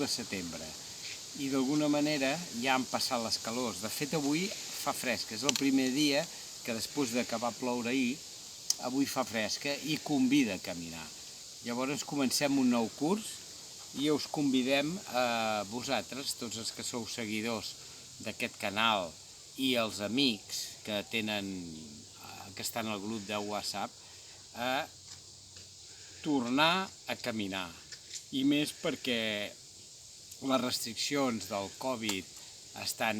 de setembre i d'alguna manera ja han passat les calors. De fet, avui fa fresca, és el primer dia que després que va ploure ahir, avui fa fresca i convida a caminar. Llavors comencem un nou curs i us convidem a vosaltres, tots els que sou seguidors d'aquest canal i els amics que estan al grup de WhatsApp, a tornar a caminar. I més perquè les restriccions del Covid estan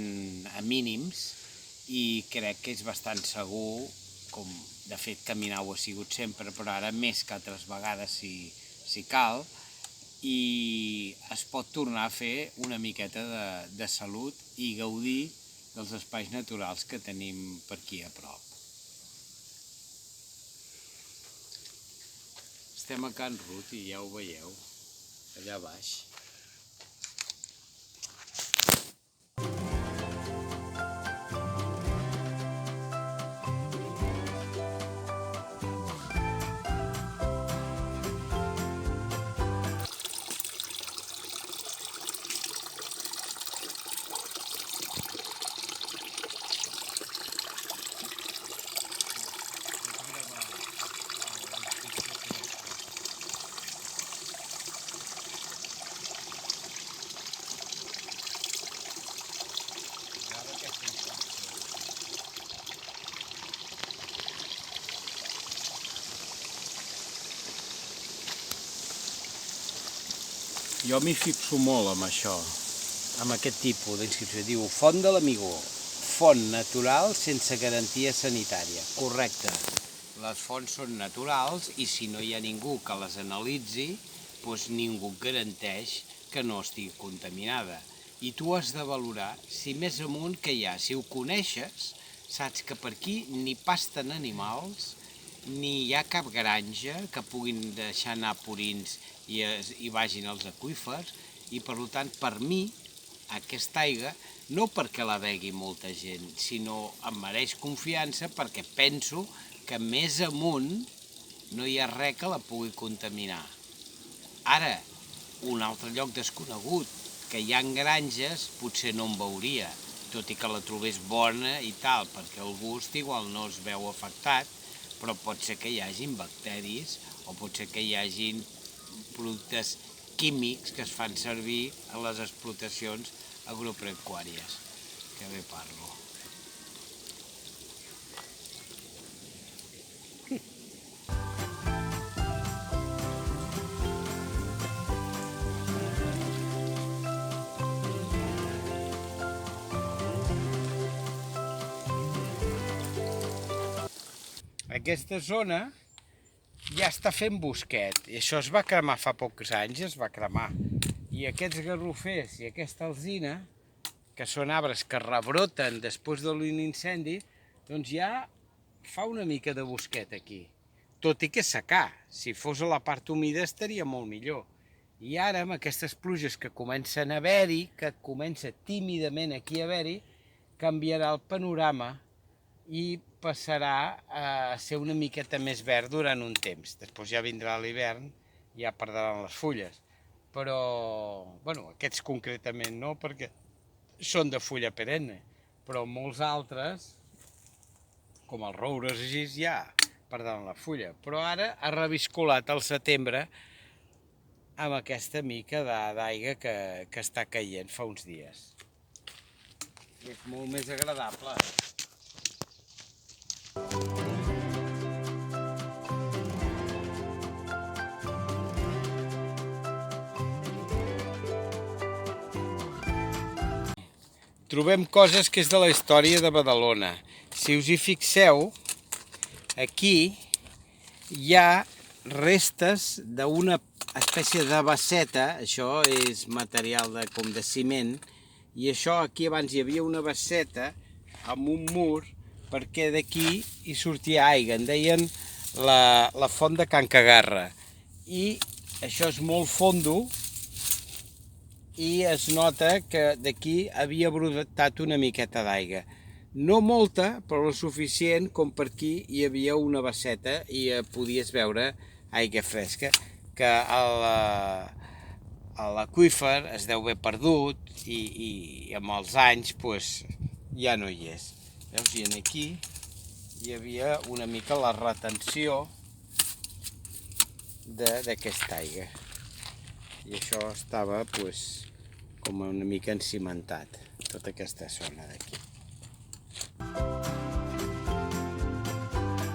a mínims i crec que és bastant segur, com de fet caminar ho ha sigut sempre, però ara més que altres vegades si cal, i es pot tornar a fer una miqueta de salut i gaudir dels espais naturals que tenim per aquí a prop. Estem a Can Rut i ja ho veieu, allà baix. Jo m'hi fixo molt amb això, amb aquest tipus d'inscripció. Diu Font de l'Amigó, font natural sense garantia sanitària. Correcte. Les fonts són naturals i si no hi ha ningú que les analitzi, doncs ningú garanteix que no estigui contaminada. I tu has de valorar si més amunt que hi ha. Si ho coneixes, saps que per aquí ni pasten animals, ni hi ha cap granja que puguin deixar anar purins i vagin als aqüífers, i per tant, per mi, aquesta aigua, no perquè la begui molta gent, sinó em mereix confiança perquè penso que més amunt no hi ha res que la pugui contaminar. Ara, un altre lloc desconegut, que hi ha granges, potser no em veuria, tot i que la trobés bona i tal, perquè el gust igual no es veu afectat, però pot ser que hi hagin bacteris o pot ser que hi hagin productes químics que es fan servir a les explotacions agropecuàries. Que bé parlo. Aquesta zona ja està fent bosquet, i això es va cremar fa pocs anys, es va cremar. I aquests garrofers i aquesta alzina, que són arbres que rebroten després de l'incendi, doncs ja fa una mica de bosquet aquí. Tot i que és secà, si fos a la part humida estaria molt millor. I ara, amb aquestes pluges que comencen a haver-hi, que comença tímidament aquí a haver-hi, canviarà el panorama i passarà a ser una miqueta més verd durant un temps. Després ja vindrà l'hivern i ja perdran les fulles. Però, bueno, aquests concretament no, perquè són de fulla perenne. Però molts altres, com els roures així, ja perdran la fulla. Però ara ha reviscolat el setembre amb aquesta mica d'aigua que està caient fa uns dies. És molt més agradable. Trobem coses que és de la història de Badalona. Si us hi fixeu, aquí hi ha restes d'una espècie de basseta, això és material com de ciment, i això aquí abans hi havia una basseta amb un mur perquè d'aquí hi sortia aigua, en deien la font de Can Cagarra. I això és molt fondo i es nota que d'aquí havia brotat una miqueta d'aigua. No molta, però lo suficient com per aquí hi havia una basseta i podies veure aigua fresca, que l'aqüífer es deu haver perdut i amb els anys ja no hi és. Veus? I aquí hi havia una mica la retenció d'aquesta aigua. I això estava com una mica encimentat, tota aquesta zona d'aquí.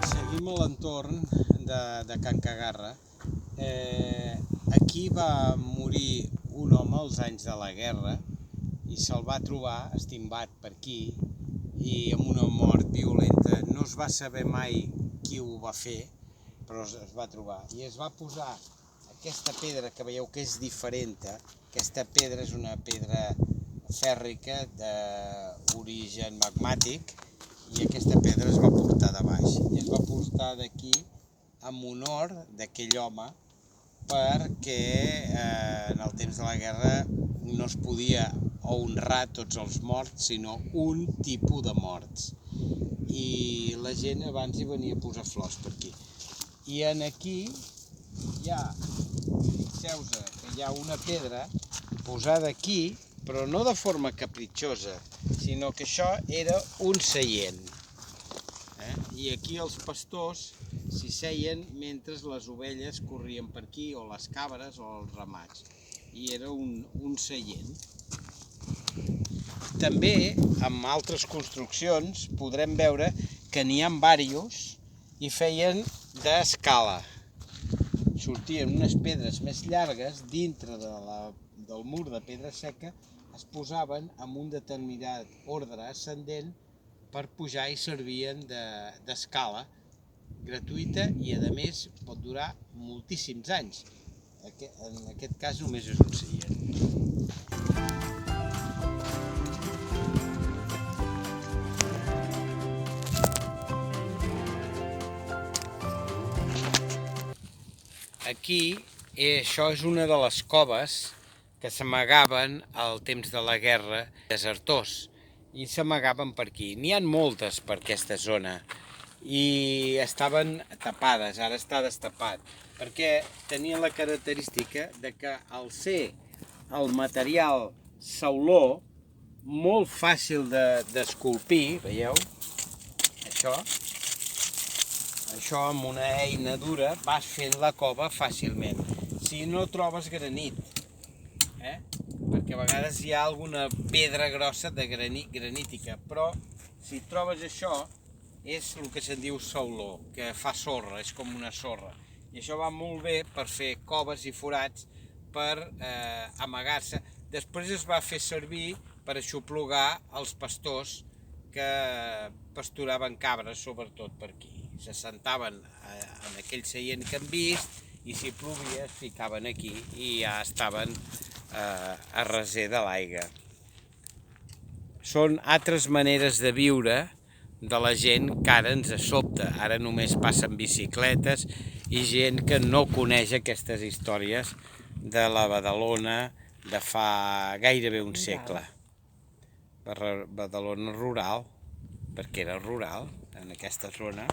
Seguim a l'entorn de Can Cagarra. Aquí va morir un home als anys de la guerra i se'l va trobar estimbat per aquí i amb una mort violenta. No es va saber mai qui ho va fer, però es va trobar. I es va posar aquesta pedra que veieu que és diferent. Aquesta pedra és una pedra fèrrica d'origen magmàtic i aquesta pedra es va portar de baix. I es va portar d'aquí en honor d'aquell home perquè en el temps de la guerra no es podia honrar tots els morts, sinó un tipus de morts. I la gent abans hi venia a posar flors per aquí. I en aquí hi ha, fixeu-vos que hi ha una pedra posada aquí, però no de forma capritxosa, sinó que això era un seient. I aquí els pastors s'hi seien mentre les ovelles corrien per aquí, o les cabres, o els ramats. I era un seient. També, amb altres construccions, podrem veure que n'hi ha diversos i feien d'escala. Sortien unes pedres més llargues dintre del mur de pedra seca, es posaven amb un determinat ordre ascendent per pujar i servien d'escala gratuïta i a més pot durar moltíssims anys. En aquest cas només és un seient. Aquí, això és una de les coves que s'amagaven al temps de la guerra, desertors, i s'amagaven per aquí. N'hi ha moltes per aquesta zona i estaven tapades, ara està destapat, perquè tenien la característica de que al ser el material sauló, molt fàcil d'esculpir, veieu? Això amb una eina dura vas fent la cova fàcilment. Si no trobes granit, perquè a vegades hi ha alguna pedra grossa de granítica, però si trobes això és el que se'n diu sauló, que fa sorra, és com una sorra. I això va molt bé per fer coves i forats per amagar-se. Després es va fer servir per aixoplugar els pastors que pasturaven cabres, sobretot per aquí. S'assentaven en aquell seient que hem vist i si plovia es ficaven aquí i ja estaven a reser de l'aigua. Són altres maneres de viure de la gent que ara ens sobta. Ara només passen bicicletes i gent que no coneix aquestes històries de la Badalona de fa gairebé un segle. Badalona rural, perquè era rural en aquesta zona,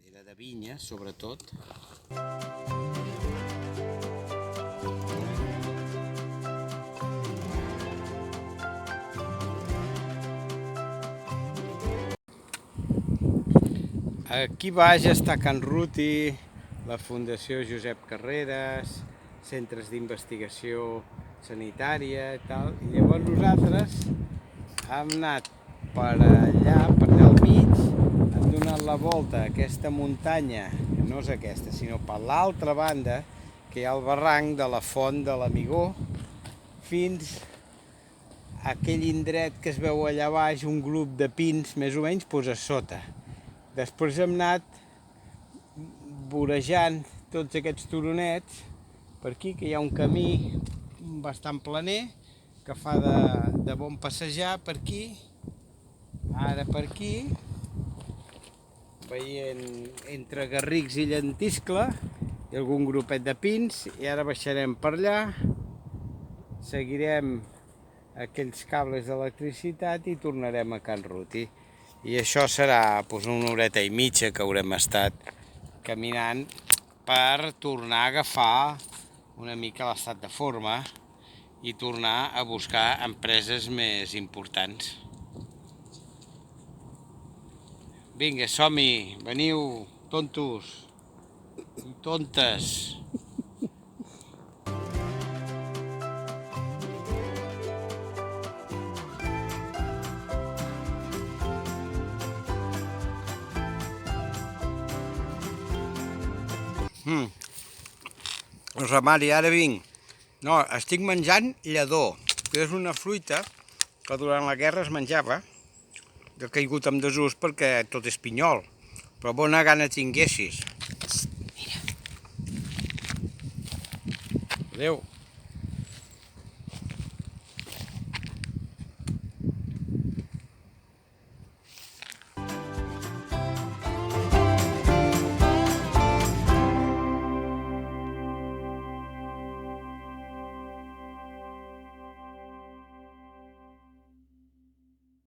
era de vinya sobretot. Aquí baix està Can Ruti, la Fundació Josep Carreras, centres d'investigació sanitària i tal, i llavors nosaltres hem anat per allà al mig, hem donat la volta a aquesta muntanya, que no és aquesta, sinó per l'altra banda, que hi ha el barranc de la Font de l'Amigó, fins a aquell indret que es veu allà baix, un grup de pins, més o menys, a sota. Després hem anat vorejant tots aquests turonets per aquí, que hi ha un camí bastant planer, que fa de bon passejar per aquí, ara per aquí, veient entre Garrics i Llentiscle, i algun grupet de pins, i ara baixarem per allà, seguirem aquells cables d'electricitat i tornarem a Can Ruti. I això serà una horeta i mitja que haurem estat caminant per tornar a agafar una mica l'estat de forma i tornar a buscar empreses més importants. Vinga, som-hi, veniu, tontos i tontes. Rosa Mari, ara vinc. No, estic menjant lledó, que és una fruita que durant la guerra es menjava, que ha caigut en desús perquè tot és pinyol, però bona gana tinguessis. Mira. Adéu.